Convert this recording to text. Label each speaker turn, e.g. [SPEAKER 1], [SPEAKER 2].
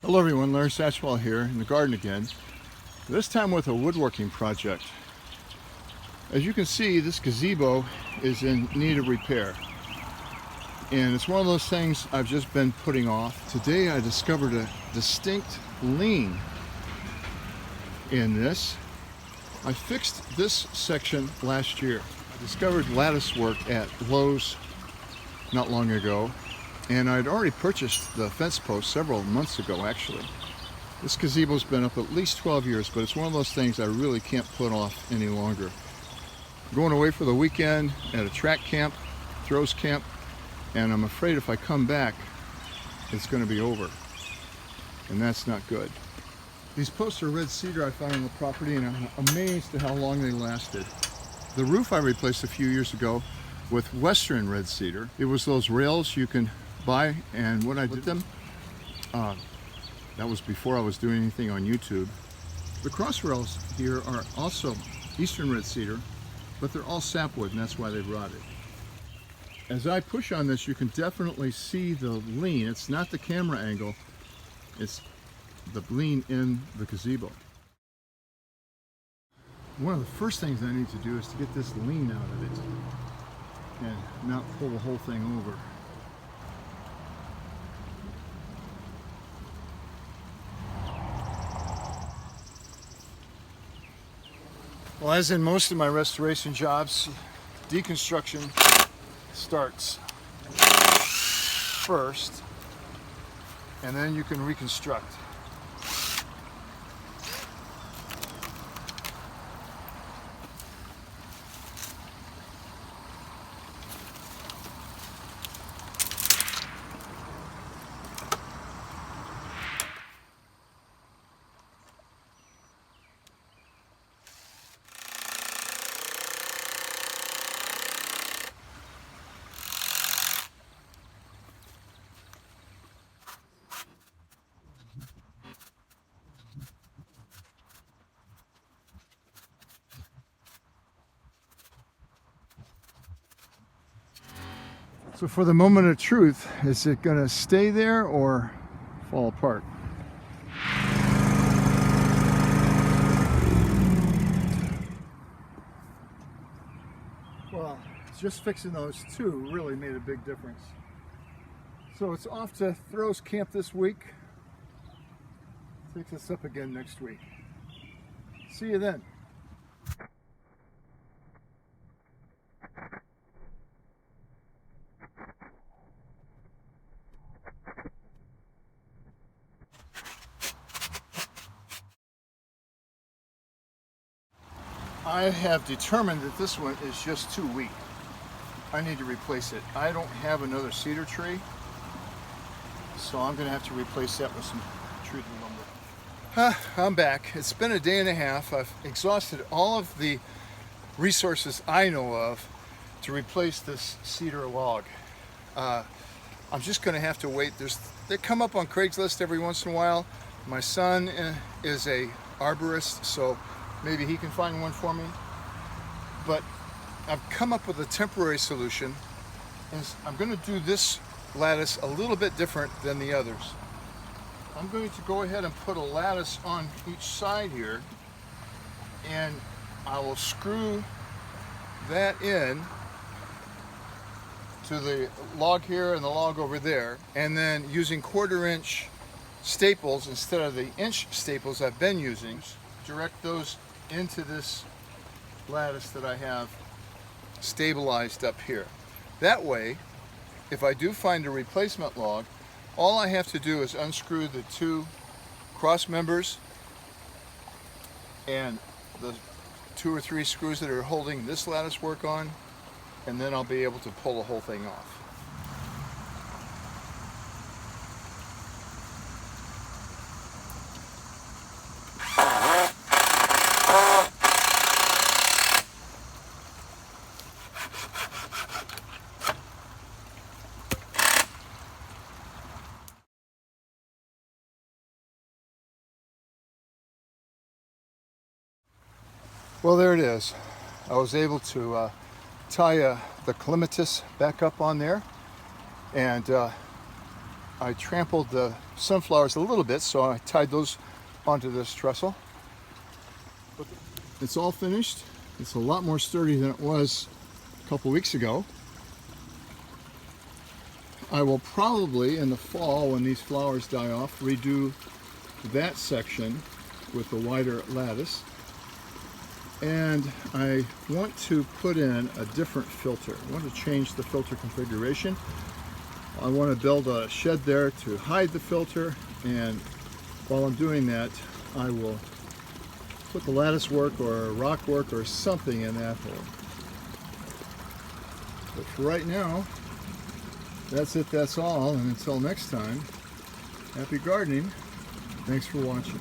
[SPEAKER 1] Hello everyone, Larry Satchwell here in the garden again, this time with a woodworking project. As you can see, this gazebo is in need of repair, and it's one of those things I've just been putting off. Today I discovered a distinct lean in this. I fixed this section last year. I discovered lattice work at Lowe's not long ago, and I'd already purchased the fence post several months ago actually. This gazebo's been up at least 12 years, but it's one of those things I really can't put off any longer. I'm going away for the weekend at a track camp, throws camp, and I'm afraid if I come back, it's going to be over, and that's not good. These posts are red cedar I found on the property, and I'm amazed at how long they lasted. The roof I replaced a few years ago with Western red cedar. It was those rails you can buy, and what I did them, that was before I was doing anything on YouTube. The cross rails here are also Eastern red cedar, but they're all sapwood, and that's why they've rotted. As I push on this, you can definitely see the lean. It's not the camera angle, it's the lean in the gazebo. One of the first things I need to do is to get this lean out of it and not pull the whole thing over. Well, as in most of my restoration jobs, deconstruction starts first, and then you can reconstruct. So for the moment of truth, is it going to stay there or fall apart? Well, just fixing those two really made a big difference. So it's off to throws camp this week. Take this up again next week. See you then. I have determined that this one is just too weak. I need to replace it. I don't have another cedar tree, so I'm going to have to replace that with some treated lumber. I'm back. It's been a day and a half. I've exhausted all of the resources I know of to replace this cedar log. I'm just going to have to wait. They come up on Craigslist every once in a while. My son is a arborist, so maybe he can find one for me. But I've come up with a temporary solution. I'm going to do this lattice a little bit different than the others. I'm going to go ahead and put a lattice on each side here, and I will screw that in to the log here and the log over there, and then using 1/4 inch staples instead of the inch staples I've been using, direct those into this lattice that I have stabilized up here. That way, if I do find a replacement log, all I have to do is unscrew the two cross members and the 2 or 3 screws that are holding this lattice work on, and then I'll be able to pull the whole thing off. Well, there it is. I was able to tie the clematis back up on there, and I trampled the sunflowers a little bit, so I tied those onto this trestle. It's all finished. It's a lot more sturdy than it was a couple weeks ago. I will probably in the fall, when these flowers die off, redo that section with the wider lattice. And I want to put in a different filter. I want to change the filter configuration. I want to build a shed there to hide the filter, and while I'm doing that, I will put the lattice work or rock work or something in that hole. But for right now, that's it, that's all, and until next time, happy gardening. Thanks for watching.